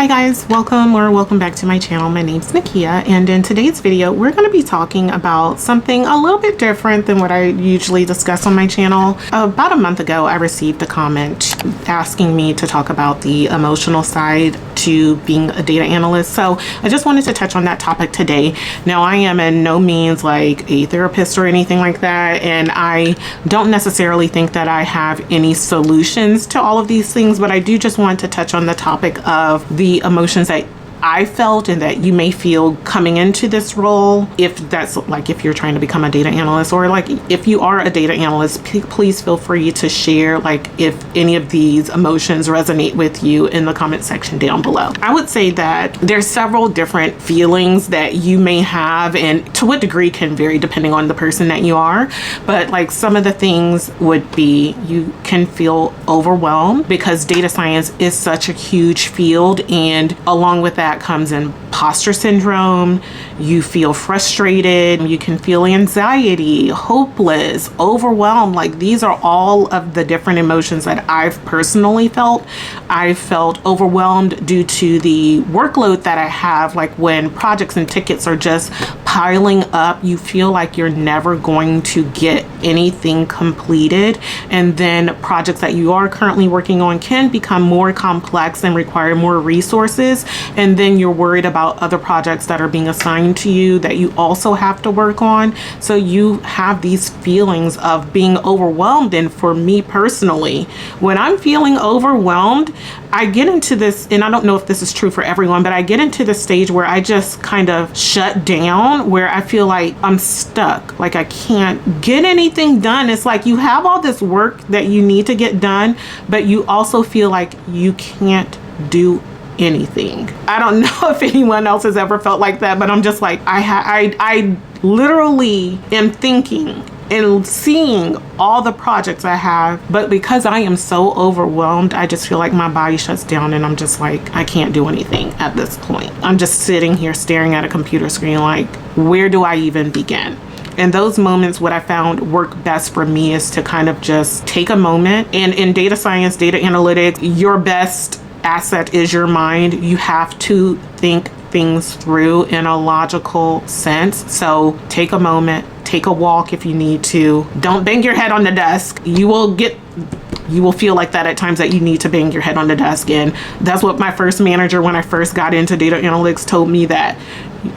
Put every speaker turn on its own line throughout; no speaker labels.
Hi guys, welcome back to my channel. My name's Nakya, and in today's video we're going to be talking about something a little bit different than what I usually discuss on my channel. About a month ago I received a comment asking me to talk about the emotional side to being a data analyst, so I just wanted to touch on that topic today. Now, I am in no means like a therapist or anything like that, and I don't necessarily think that I have any solutions to all of these things, but I do just want to touch on the topic of the emotions that I felt and that you may feel coming into this role, if that's like if you're trying to become a data analyst, or like if you are a data analyst, please feel free to share like if any of these emotions resonate with you in the comment section down below. I would say that there's several different feelings that you may have, and to what degree can vary depending on the person that you are, but like some of the things would be you can feel overwhelmed because data science is such a huge field, and along with that comes impostor syndrome. You feel frustrated, you can feel anxiety, hopeless, overwhelmed. Like these are all of the different emotions that I've personally felt. I felt overwhelmed due to the workload that I have. Like when projects and tickets are just piling up, you feel like you're never going to get anything completed, and then projects that you are currently working on can become more complex and require more resources, and then you're worried about other projects that are being assigned to you that you also have to work on. So you have these feelings of being overwhelmed. And for me personally, when I'm feeling overwhelmed, I get into this, and I don't know if this is true for everyone, but I get into the stage where I just kind of shut down, where I feel like I'm stuck, like I can't get anything done. It's like you have all this work that you need to get done, but you also feel like you can't do anything. I don't know if anyone else has ever felt like that, but I'm just like, I literally am thinking and seeing all the projects I have, but because I am so overwhelmed, I just feel like my body shuts down, and I'm just like, I can't do anything at this point. I'm just sitting here staring at a computer screen like, where do I even begin? And those moments, what I found work best for me is to kind of just take a moment. And in data science, data analytics, your best asset is your mind. You have to think things through in a logical sense. So take a moment, take a walk if you need to. Don't bang your head on the desk. You will feel like that at times, that you need to bang your head on the desk. And that's what my first manager, when I first got into data analytics, told me, that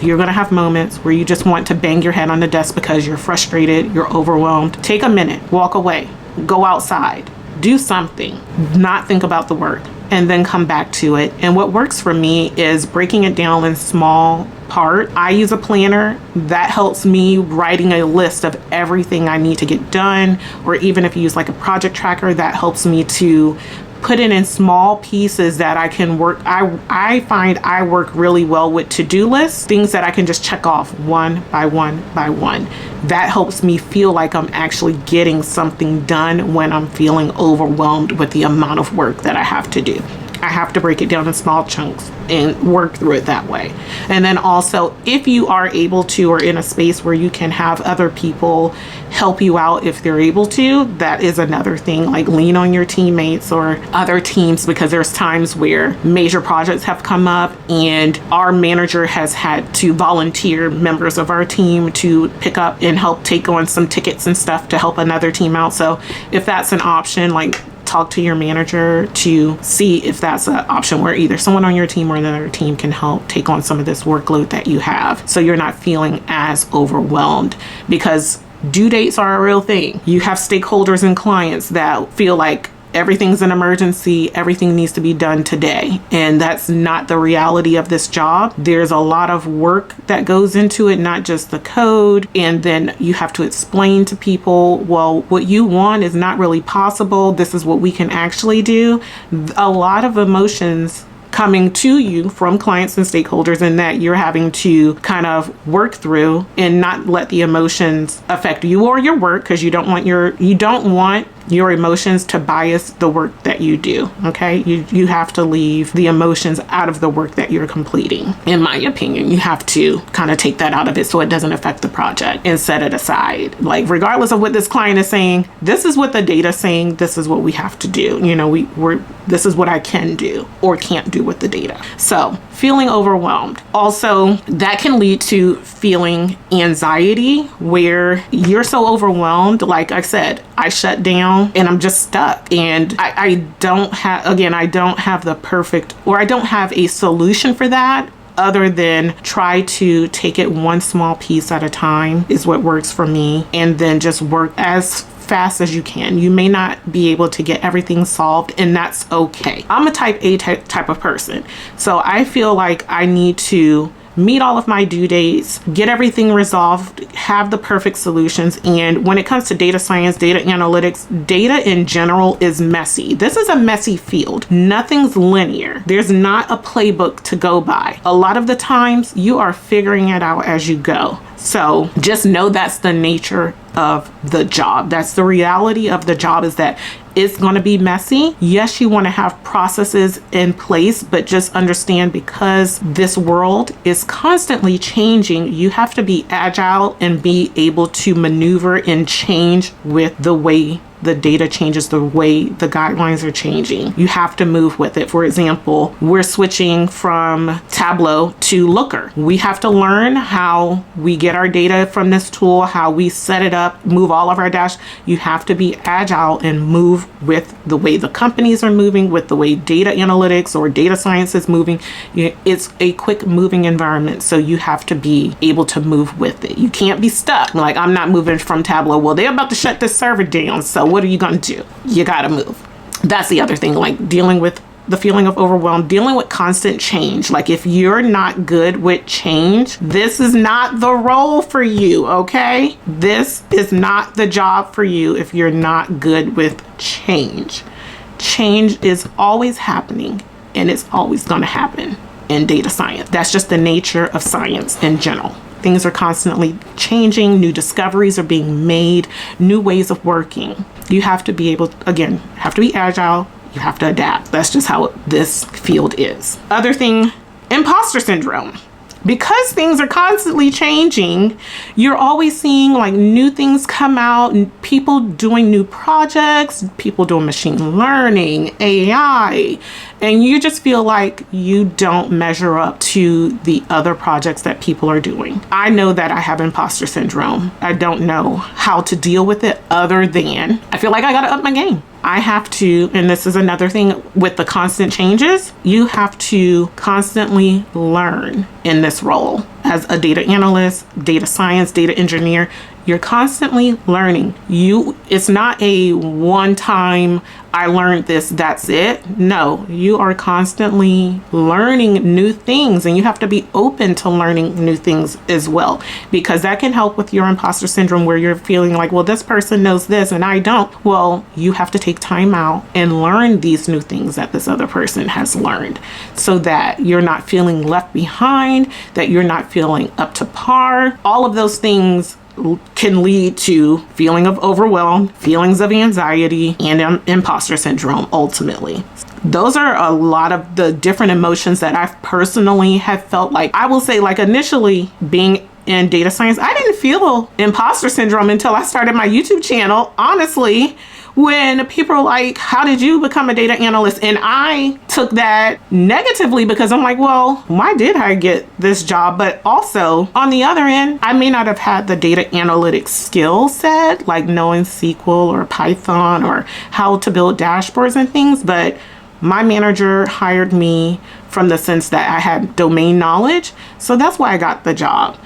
you're going to have moments where you just want to bang your head on the desk because you're frustrated, you're overwhelmed. Take a minute, walk away, go outside, do something, not think about the work, and then come back to it. And what works for me is breaking it down in small parts. I use a planner that helps me writing a list of everything I need to get done, or even if you use like a project tracker, that helps me to put it in small pieces that I can work. I find I work really well with to-do lists, things that I can just check off one by one by one. That helps me feel like I'm actually getting something done when I'm feeling overwhelmed with the amount of work that I have to do. I have to break it down in small chunks and work through it that way. And then also, if you are able to, or in a space where you can have other people help you out if they're able to, that is another thing. Like lean on your teammates or other teams, because there's times where major projects have come up and our manager has had to volunteer members of our team to pick up and help take on some tickets and stuff to help another team out. So if that's an option, like talk to your manager to see if that's an option where either someone on your team or another team can help take on some of this workload that you have, so you're not feeling as overwhelmed. Because due dates are a real thing. You have stakeholders and clients that feel like everything's an emergency, everything needs to be done today. And that's not the reality of this job. There's a lot of work that goes into it, not just the code. And then you have to explain to people, well, what you want is not really possible. This is what we can actually do. A lot of emotions coming to you from clients and stakeholders, and that you're having to kind of work through and not let the emotions affect you or your work, because you don't want your emotions to bias the work that you do. Okay, you have to leave the emotions out of the work that you're completing. In my opinion, you have to kind of take that out of it so it doesn't affect the project and set it aside. Like, regardless of what this client is saying, this is what the data is saying, this is what we have to do. You know, this is what I can do or can't do with the data. So feeling overwhelmed. Also, that can lead to feeling anxiety where you're so overwhelmed. Like I said, I shut down and I'm just stuck, and I don't have the perfect, or I don't have a solution for that other than try to take it one small piece at a time is what works for me, and then just work as fast as you can. You may not be able to get everything solved, and that's okay. I'm a type A type of person, so I feel like I need to meet all of my due dates, get everything resolved, have the perfect solutions. And when it comes to data science, data analytics, data in general is messy. This is a messy field. Nothing's linear. There's not a playbook to go by. A lot of the times you are figuring it out as you go. So just know that's the nature of the job. That's the reality of the job, is that it's going to be messy. Yes, you want to have processes in place, but just understand, because this world is constantly changing, you have to be agile and be able to maneuver and change with the way the data changes, the way the guidelines are changing. You have to move with it. For example, we're switching from Tableau to Looker. We have to learn how we get our data from this tool, how we set it up, move all of our dash. You have to be agile and move with the way the companies are moving, with the way data analytics or data science is moving. It's a quick moving environment, so you have to be able to move with it. You can't be stuck. Like, I'm not moving from Tableau. Well, they're about to shut this server down, so what are you going to do? You got to move. That's the other thing, like dealing with the feeling of overwhelm, dealing with constant change. Like, if you're not good with change, this is not the role for you, okay? This is not the job for you if you're not good with change. Change is always happening, and it's always going to happen in data science. That's just the nature of science in general. Things are constantly changing, new discoveries are being made, new ways of working. You have to be able, again, have to be agile, you have to adapt. That's just how this field is. Other thing, imposter syndrome. Because things are constantly changing, you're always seeing like new things come out, and people doing new projects, people doing machine learning, AI, and you just feel like you don't measure up to the other projects that people are doing. I know that I have imposter syndrome. I don't know how to deal with it other than I feel like I gotta up my game. I have to, and this is another thing with the constant changes, you have to constantly learn in this role as a data analyst, data science, data engineer. You're constantly learning. It's not a one-time, I learned this, that's it. No, you are constantly learning new things, and you have to be open to learning new things as well, because that can help with your imposter syndrome, where you're feeling like, well, this person knows this and I don't. Well, you have to take time out and learn these new things that this other person has learned, so that you're not feeling left behind, that you're not feeling up to par. All of those things can lead to feeling of overwhelm, feelings of anxiety, and imposter syndrome ultimately. Those are a lot of the different emotions that I personally have felt. Like, I will say, like, initially being in data science, I didn't feel imposter syndrome until I started my YouTube channel, honestly. When people are like, how did you become a data analyst? And I took that negatively, because I'm like, well, why did I get this job? But also, on the other end, I may not have had the data analytics skill set, like knowing SQL or Python or how to build dashboards and things, but my manager hired me from the sense that I had domain knowledge. So that's why I got the job.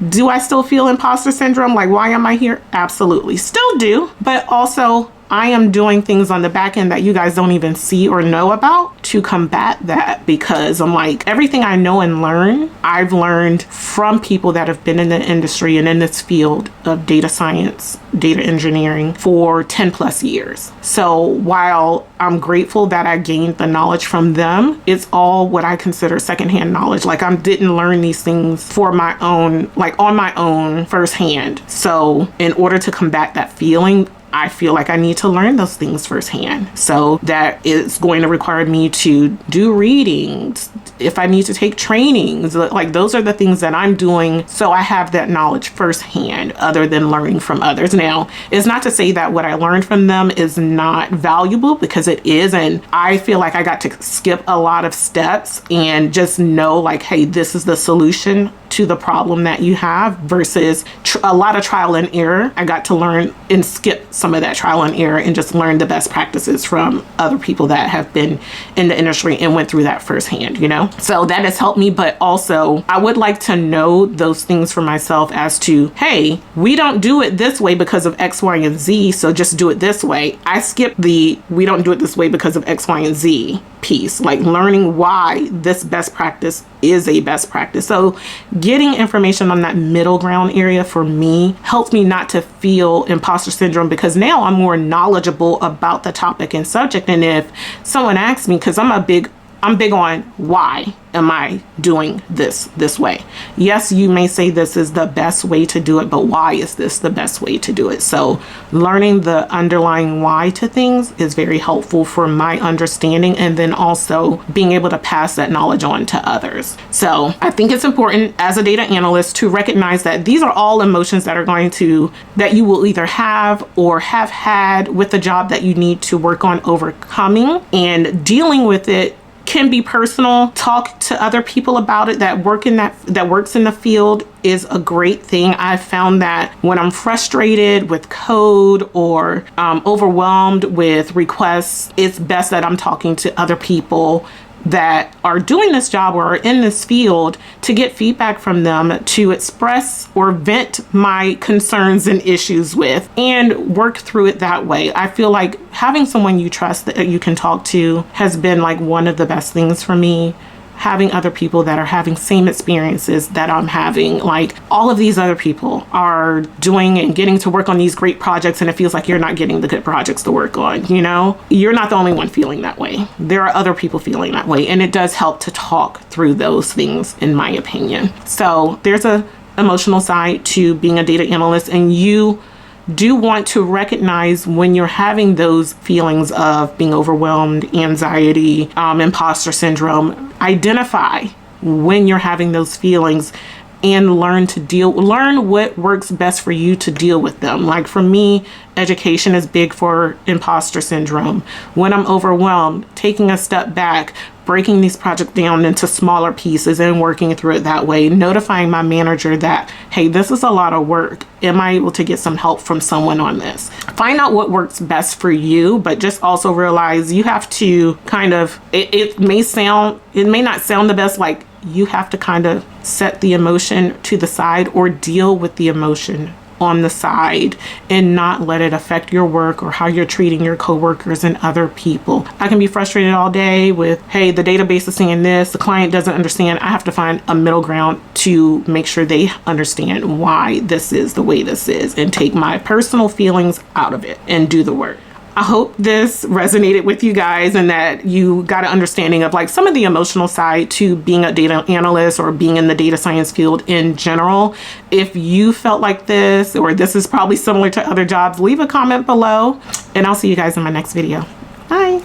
Do I still feel imposter syndrome? Like, why am I here? Absolutely. Still do. But also, I am doing things on the back end that you guys don't even see or know about to combat that, because I'm like, everything I know and learn, I've learned from people that have been in the industry and in this field of data science, data engineering for 10 plus years. So while I'm grateful that I gained the knowledge from them, it's all what I consider secondhand knowledge. Like, I didn't learn these things for my own, like on my own firsthand. So in order to combat that feeling, I feel like I need to learn those things firsthand. So that is going to require me to do readings, if I need to take trainings. Like, those are the things that I'm doing so I have that knowledge firsthand, other than learning from others. Now, it's not to say that what I learned from them is not valuable, because it is, and I feel like I got to skip a lot of steps and just know, like, hey, this is the solution to the problem that you have, versus a lot of trial and error. I got to learn and skip some of that trial and error and just learn the best practices from other people that have been in the industry and went through that firsthand, you know? So that has helped me, but also I would like to know those things for myself as to, hey, we don't do it this way because of X, Y, and Z, so just do it this way. I skip the we don't do it this way because of X, Y, and Z piece, like learning why this best practice is a best practice. So getting information on that middle ground area for me helps me not to feel imposter syndrome, because now I'm more knowledgeable about the topic and subject. And if someone asks me, because I'm big on why am I doing this way? Yes, you may say this is the best way to do it, but why is this the best way to do it? So learning the underlying why to things is very helpful for my understanding, and then also being able to pass that knowledge on to others. So I think it's important as a data analyst to recognize that these are all emotions that you will either have or have had with the job that you need to work on overcoming, and dealing with it can be personal. Talk to other people about it that works in the field is a great thing. I've found that when I'm frustrated with code or overwhelmed with requests, it's best that I'm talking to other people that are doing this job or are in this field to get feedback from them, to express or vent my concerns and issues with, and work through it that way. I feel like having someone you trust that you can talk to has been like one of the best things for me. Having other people that are having same experiences that I'm having, like all of these other people are doing and getting to work on these great projects, and it feels like you're not getting the good projects to work on, you know? You're not the only one feeling that way. There are other people feeling that way, and it does help to talk through those things, in my opinion. So there's a emotional side to being a data analyst, and you do want to recognize when you're having those feelings of being overwhelmed, anxiety, imposter syndrome. Identify when you're having those feelings and learn what works best for you to deal with them. Like for me, education is big for imposter syndrome. When I'm overwhelmed, taking a step back, breaking these projects down into smaller pieces and working through it that way, notifying my manager that, hey, this is a lot of work. Am I able to get some help from someone on this? Find out what works best for you, but just also realize you have to kind of, it may not sound the best, like you have to kind of set the emotion to the side or deal with the emotion on the side and not let it affect your work or how you're treating your coworkers and other people. I can be frustrated all day with, hey, the database is saying this, the client doesn't understand. I have to find a middle ground to make sure they understand why this is the way this is, and take my personal feelings out of it and do the work. I hope this resonated with you guys, and that you got an understanding of like some of the emotional side to being a data analyst or being in the data science field in general. If you felt like this, or this is probably similar to other jobs, leave a comment below, and I'll see you guys in my next video. Bye.